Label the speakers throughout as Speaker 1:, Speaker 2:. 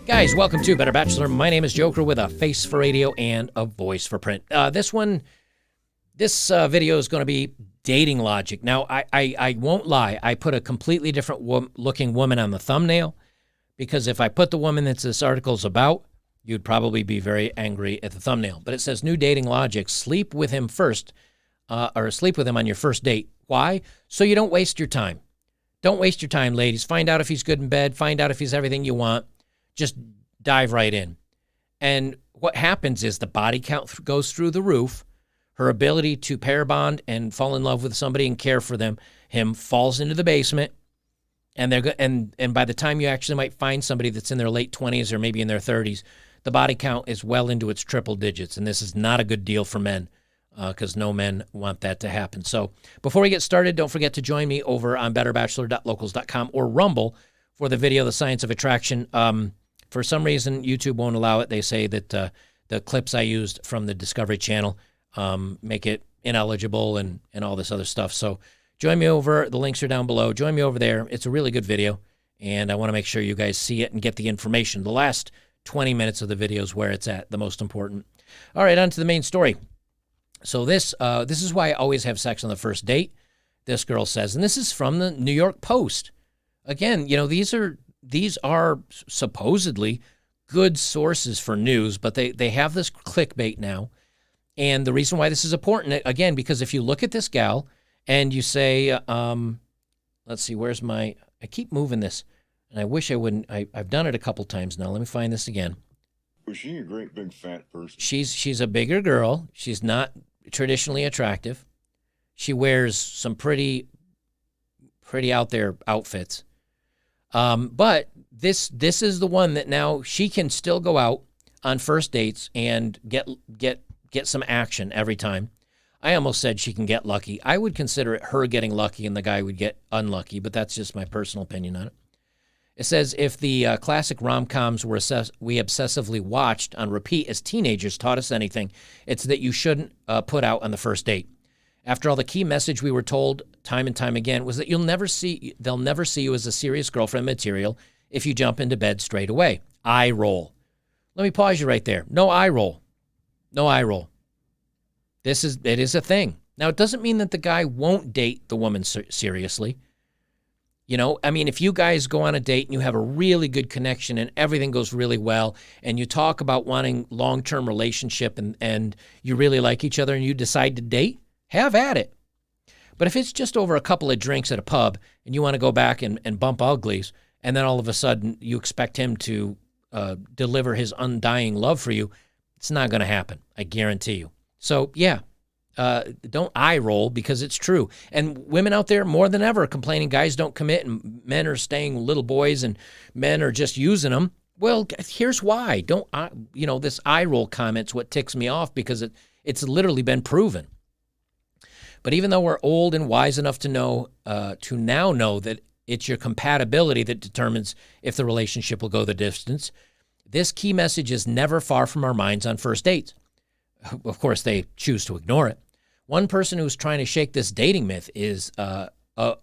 Speaker 1: Guys, welcome to Better Bachelor. My name is Joker with a face for radio and a voice for print. This video is going to be dating logic. Now, I won't lie. I put a completely different looking woman on the thumbnail because if I put the woman that this article is about, you'd probably be very angry at the thumbnail. But it says new dating logic, sleep with him first or sleep with him on your first date. Why? So you don't waste your time. Don't waste your time, ladies. Find out if he's good in bed. Find out if he's everything you want. Just dive right in. And what happens is the body count goes through the roof. Her ability to pair bond and fall in love with somebody and care for him falls into the basement. And by the time you actually might find somebody that's in their late 20s or maybe in their 30s, the body count is well into its triple digits. And this is not a good deal for men because no men want that to happen. So before we get started, don't forget to join me over on betterbachelor.locals.com or Rumble for the video, The Science of Attraction. For some reason, YouTube won't allow it. They say that the clips I used from the Discovery Channel make it ineligible and all this other stuff. So join me over. The links are down below. Join me over there. It's a really good video, and I want to make sure you guys see it and get the information. The last 20 minutes of the video is where it's at, the most important. All right, on to the main story. So this is why I always have sex on the first date, this girl says, and this is from the New York Post. Again, you know, these are supposedly good sources for news, but they have this clickbait now. And the reason why this is important, again, because if you look at this gal and you say, let's see, I keep moving this, and I wish I wouldn't. I've done it a couple times now. Let me find this again.
Speaker 2: Was she a great big fat person?
Speaker 1: She's a bigger girl. She's not traditionally attractive. She wears some pretty out there outfits. But this is the one that now she can still go out on first dates and get some action every time. I almost said she can get lucky. I would consider it her getting lucky and the guy would get unlucky, but that's just my personal opinion on it. It says, if the classic rom-coms we obsessively watched on repeat as teenagers taught us anything, it's that you shouldn't put out on the first date. After all, the key message we were told time and time again was that they'll never see you as a serious girlfriend material if you jump into bed straight away. Eye roll. Let me pause you right there. No eye roll. No eye roll. It is a thing. Now, it doesn't mean that the guy won't date the woman seriously. You know, I mean, if you guys go on a date and you have a really good connection and everything goes really well and you talk about wanting long-term relationship and you really like each other and you decide to date, have at it. But if it's just over a couple of drinks at a pub and you want to go back and bump uglies and then all of a sudden you expect him to deliver his undying love for you, it's not going to happen. I guarantee you. So, yeah. Don't eye roll because it's true. And women out there more than ever complaining guys don't commit and men are staying little boys and men are just using them. Well, here's why. This eye roll comment's what ticks me off because it's literally been proven. But even though we're old and wise enough to now know that it's your compatibility that determines if the relationship will go the distance, this key message is never far from our minds on first dates. Of course, they choose to ignore it. One person who's trying to shake this dating myth is, oh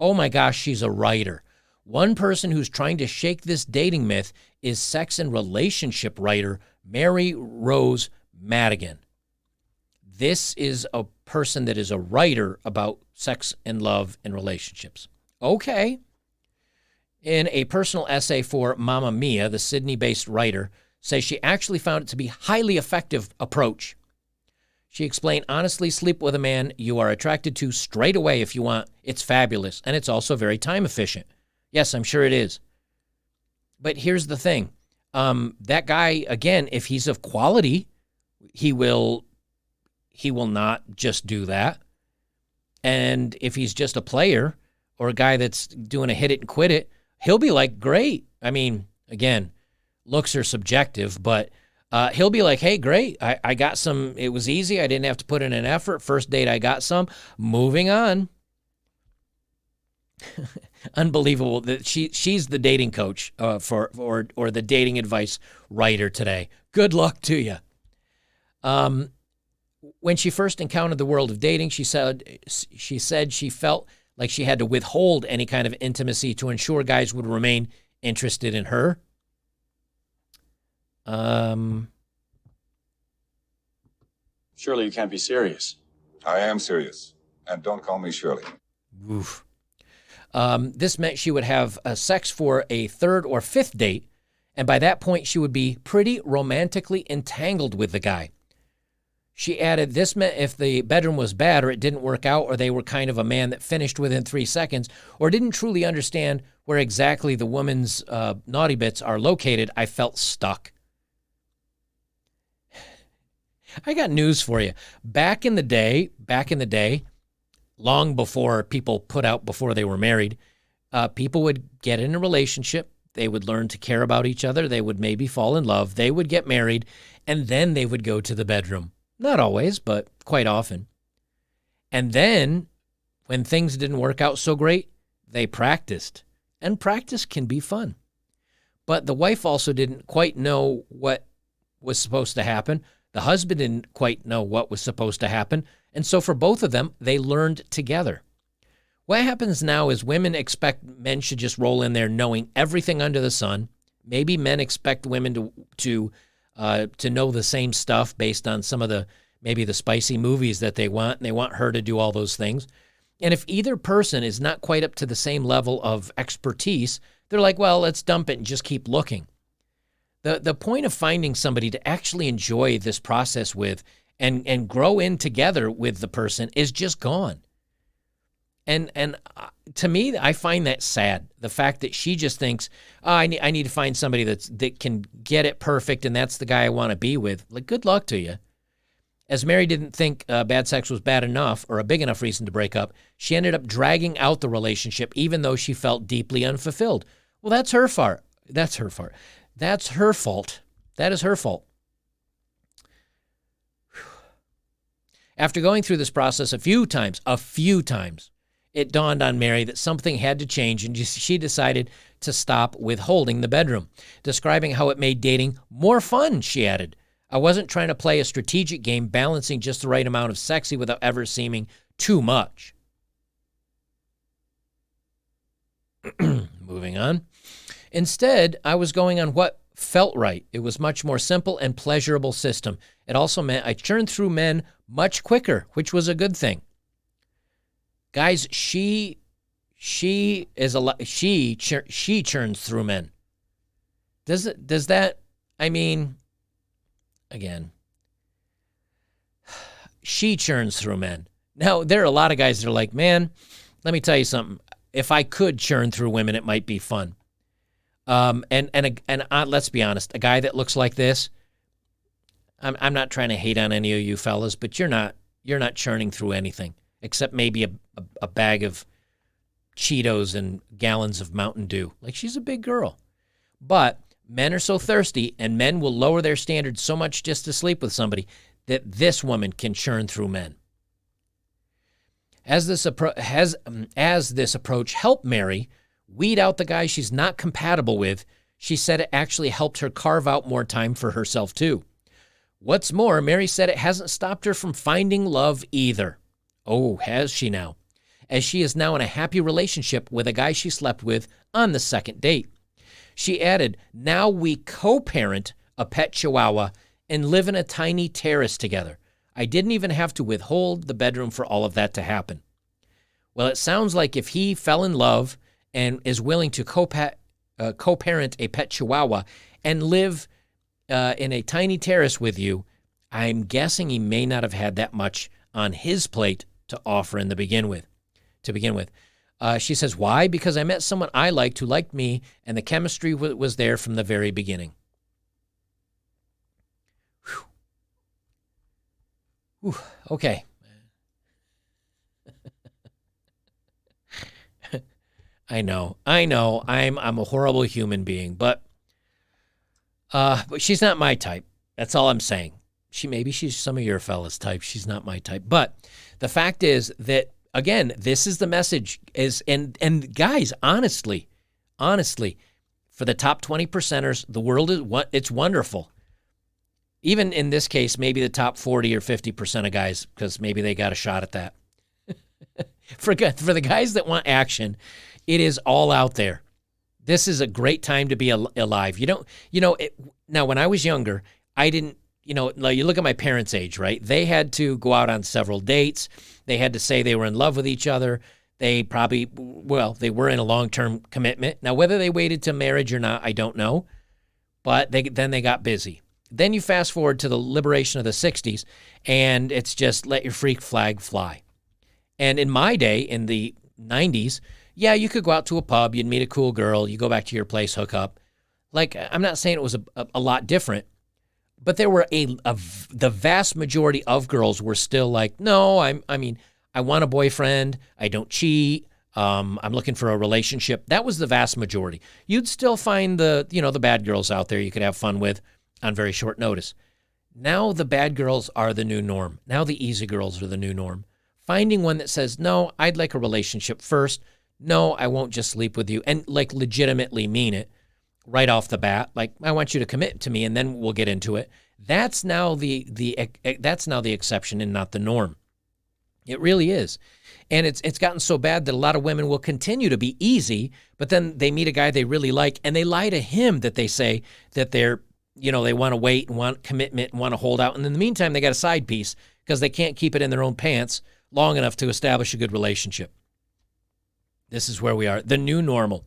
Speaker 1: my gosh, she's a writer. One person who's trying to shake this dating myth is sex and relationship writer Mary Rose Madigan. This is a person that is a writer about sex and love and relationships. Okay. In a personal essay for Mamma Mia, the Sydney-based writer says she actually found it to be a highly effective approach. She explained, honestly, sleep with a man you are attracted to straight away if you want. It's fabulous, and it's also very time efficient. Yes, I'm sure it is. But here's the thing. That guy, again, if he's of quality, he will not just do that. And if he's just a player or a guy that's doing a hit it and quit it, he'll be like, great. I mean, again, looks are subjective, but he'll be like, hey, great. I got some. It was easy. I didn't have to put in an effort. First date, I got some. Moving on. Unbelievable that she's the dating coach or the dating advice writer today. Good luck to you. When she first encountered the world of dating, she said she felt like she had to withhold any kind of intimacy to ensure guys would remain interested in her.
Speaker 3: Surely you can't be serious.
Speaker 4: I am serious. And don't call me Shirley.
Speaker 1: Oof. This meant she would have sex for a third or fifth date, and by that point she would be pretty romantically entangled with the guy. She added, this meant if the bedroom was bad or it didn't work out or they were kind of a man that finished within 3 seconds or didn't truly understand where exactly the woman's naughty bits are located, I felt stuck. I got news for you. Back in the day, long before people put out before they were married, people would get in a relationship. They would learn to care about each other. They would maybe fall in love. They would get married, and then they would go to the bedroom. Not always, but quite often. And then when things didn't work out so great, they practiced. And practice can be fun. But the wife also didn't quite know what was supposed to happen. The husband didn't quite know what was supposed to happen. And so for both of them, they learned together. What happens now is women expect men should just roll in there knowing everything under the sun. Maybe men expect women to know the same stuff based on some of maybe the spicy movies that they want, and they want her to do all those things. And if either person is not quite up to the same level of expertise, they're like, well, let's dump it and just keep looking. The point of finding somebody to actually enjoy this process with and grow in together with the person is just gone. And to me, I find that sad. The fact that she just thinks, oh, I need to find somebody that can get it perfect, and that's the guy I want to be with. Like, good luck to you. As Mary didn't think bad sex was bad enough or a big enough reason to break up, she ended up dragging out the relationship even though she felt deeply unfulfilled. Well, that's her fault. That's her fault. That's her fault. That is her fault. After going through this process a few times, it dawned on Mary that something had to change, and she decided to stop withholding the bedroom. Describing how it made dating more fun, she added, I wasn't trying to play a strategic game, balancing just the right amount of sexy without ever seeming too much. Moving on. Instead, I was going on what felt right. It was much more simple and pleasurable system. It also meant I churned through men much quicker, which was a good thing. Guys, she churns through men. Does that, I mean, again, she churns through men. Now, there are a lot of guys that are like, man, let me tell you something. If I could churn through women, it might be fun. And let's be honest, a guy that looks like this, I'm not trying to hate on any of you fellas, but you're not churning through anything except maybe a bag of Cheetos and gallons of Mountain Dew. Like, she's a big girl. But men are so thirsty, and men will lower their standards so much just to sleep with somebody that this woman can churn through men. As this approach helped Mary weed out the guys she's not compatible with, she said it actually helped her carve out more time for herself too. What's more, Mary said it hasn't stopped her from finding love either. Oh, has she now? As she is now in a happy relationship with a guy she slept with on the second date. She added, now we co-parent a pet chihuahua and live in a tiny terrace together. I didn't even have to withhold the bedroom for all of that to happen. Well, it sounds like if he fell in love and is willing to co-parent a pet chihuahua and live in a tiny terrace with you, I'm guessing he may not have had that much on his plate to offer to begin with. She says, why? Because I met someone I liked who liked me, and the chemistry was there from the very beginning. Whew. Okay. I know. I'm a horrible human being, but she's not my type. That's all I'm saying. Maybe she's some of your fellas' type. She's not my type. But the fact is that, again, this is the message and guys, honestly, for the top 20%ers, the world it's wonderful. Even in this case, maybe the top 40 or 50% of guys, because maybe they got a shot at that. For the guys that want action, it is all out there. This is a great time to be alive. Now, when I was younger, I didn't, like you look at my parents' age, right? They had to go out on several dates. They had to say they were in love with each other. They they were in a long-term commitment. Now, whether they waited to marriage or not, I don't know. But then they got busy. Then you fast forward to the liberation of the 60s, and it's just let your freak flag fly. And in my day, in the 90s, yeah, you could go out to a pub, you'd meet a cool girl, you go back to your place, hook up. Like, I'm not saying it was a lot different, but there were the vast majority of girls were still like, no, I want a boyfriend, I don't cheat, I'm looking for a relationship. That was the vast majority. You'd still find the bad girls out there you could have fun with on very short notice. Now the bad girls are the new norm. Now the easy girls are the new norm. Finding one that says, no, I'd like a relationship first. No, I won't just sleep with you. And like legitimately mean it right off the bat. Like, I want you to commit to me and then we'll get into it. That's now that's now the exception and not the norm. It really is. And it's gotten so bad that a lot of women will continue to be easy, but then they meet a guy they really like and they lie to him that they say that they're, they want to wait and want commitment and want to hold out. And in the meantime, they got a side piece because they can't keep it in their own pants long enough to establish a good relationship. This is where we are, the new normal.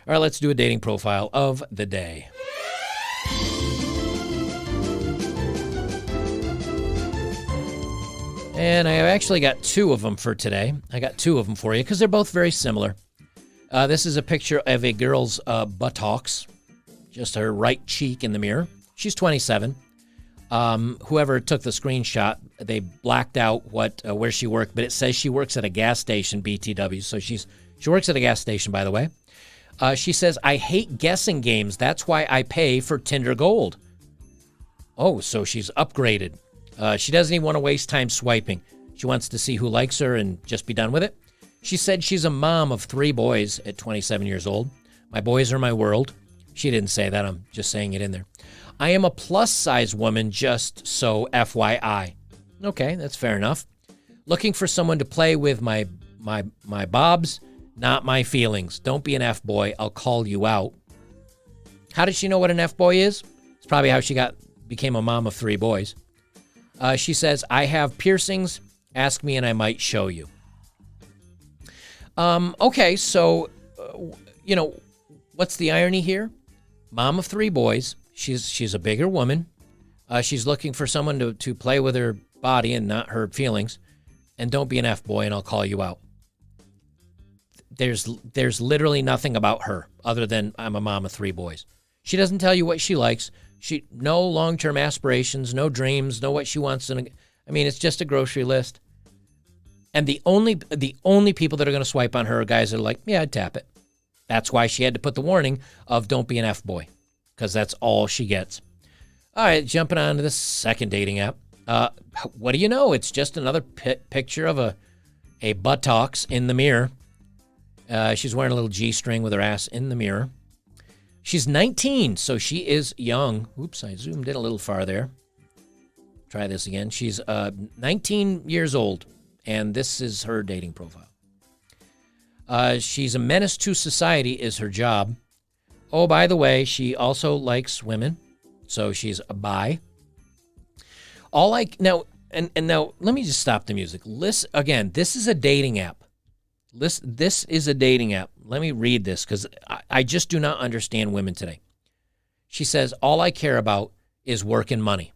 Speaker 1: All right, let's do a dating profile of the day. And I have actually got two of them for today. I got two of them for you because they're both very similar. This is a picture of a girl's buttocks, just her right cheek in the mirror. She's 27. Whoever took the screenshot, they blacked out where she worked, but it says she works at a gas station, BTW. So she works at a gas station, by the way. She says, I hate guessing games. That's why I pay for Tinder Gold. Oh, so she's upgraded. She doesn't even want to waste time swiping. She wants to see who likes her and just be done with it. She said she's a mom of 3 boys at 27 years old. My boys are my world. She didn't say that. I'm just saying it in there. I am a plus-size woman, just so FYI. Okay, that's fair enough. Looking for someone to play with my bobs, not my feelings. Don't be an F-boy. I'll call you out. How did she know what an F-boy is? It's probably how she became a mom of 3 boys. She says, I have piercings. Ask me and I might show you. Okay, so, what's the irony here? Mom of 3 boys. She's a bigger woman. She's looking for someone to play with her body and not her feelings. And don't be an F-boy and I'll call you out. There's literally nothing about her other than I'm a mom of 3 boys. She doesn't tell you what she likes. No long-term aspirations, no dreams, no what she wants. It's just a grocery list. And the only people that are going to swipe on her are guys that are like, yeah, I'd tap it. That's why she had to put the warning of don't be an F-boy, because that's all she gets. All right, jumping on to the second dating app. What do you know? It's just another picture of a buttocks in the mirror. She's wearing a little G-string with her ass in the mirror. She's 19, so she is young. Oops, I zoomed in a little far there. Try this again. She's 19 years old, and this is her dating profile. She's a menace to society is her job. Oh, by the way, she also likes women, so she's a bi. Now let me just stop the music. Listen again. This is a dating app. This is a dating app. Let me read this because I just do not understand women today. She says, all I care about is work and money.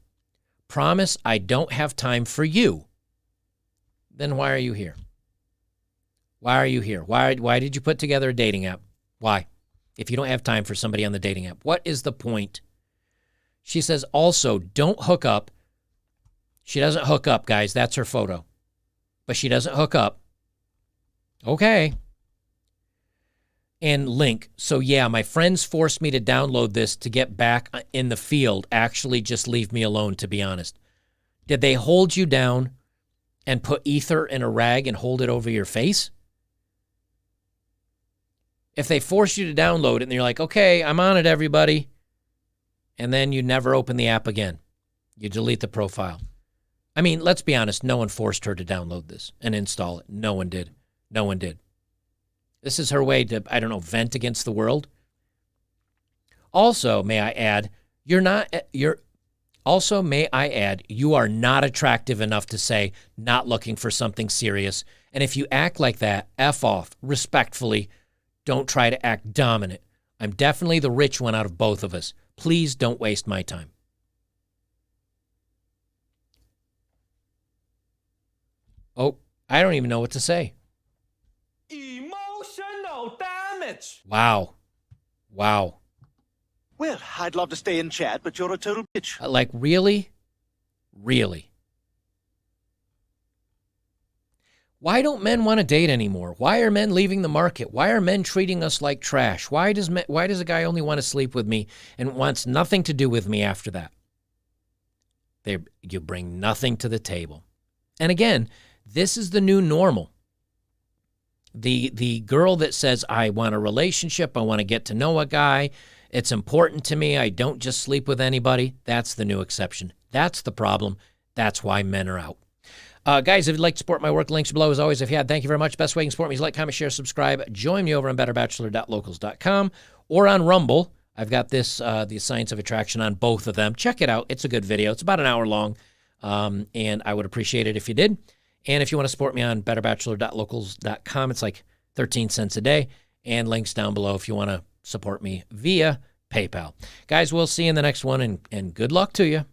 Speaker 1: Promise I don't have time for you. Then why are you here? Why are you here? Why did you put together a dating app? Why? If you don't have time for somebody on the dating app, what is the point? She says, also, don't hook up. She doesn't hook up, guys. That's her photo. But she doesn't hook up. Okay. And link. So, yeah, my friends forced me to download this to get back in the field. Actually, just leave me alone, to be honest. Did they hold you down and put ether in a rag and hold it over your face? If they force you to download it and you're like, okay, I'm on it, everybody, and then you never open the app again, you delete the profile. I mean, let's be honest. No one forced her to download this and install it. No one did. No one did. This is her way to, I don't know, vent against the world. Also, may I add, you are not attractive enough to say not looking for something serious. And if you act like that, F off, respectfully. Don't try to act dominant. I'm definitely the rich one out of both of us. Please don't waste my time. Oh, I don't even know what to say.
Speaker 5: Emotional damage.
Speaker 1: Wow. Wow.
Speaker 6: Well, I'd love to stay and chat, but you're a total bitch.
Speaker 1: Like, really? Really? Why don't men want to date anymore? Why are men leaving the market? Why are men treating us like trash? Why does a guy only want to sleep with me and wants nothing to do with me after that? You bring nothing to the table. And again, this is the new normal. The girl that says, I want a relationship, I want to get to know a guy, it's important to me, I don't just sleep with anybody, that's the new exception. That's the problem. That's why men are out. Guys, if you'd like to support my work, links below as always. If you had, thank you very much. Best way you can support me is like, comment, share, subscribe. Join me over on betterbachelor.locals.com or on Rumble. I've got this, the Science of Attraction on both of them. Check it out. It's a good video. It's about an hour long, and I would appreciate it if you did. And if you want to support me on betterbachelor.locals.com, it's like 13 cents a day, and links down below if you want to support me via PayPal. Guys, we'll see you in the next one, and good luck to you.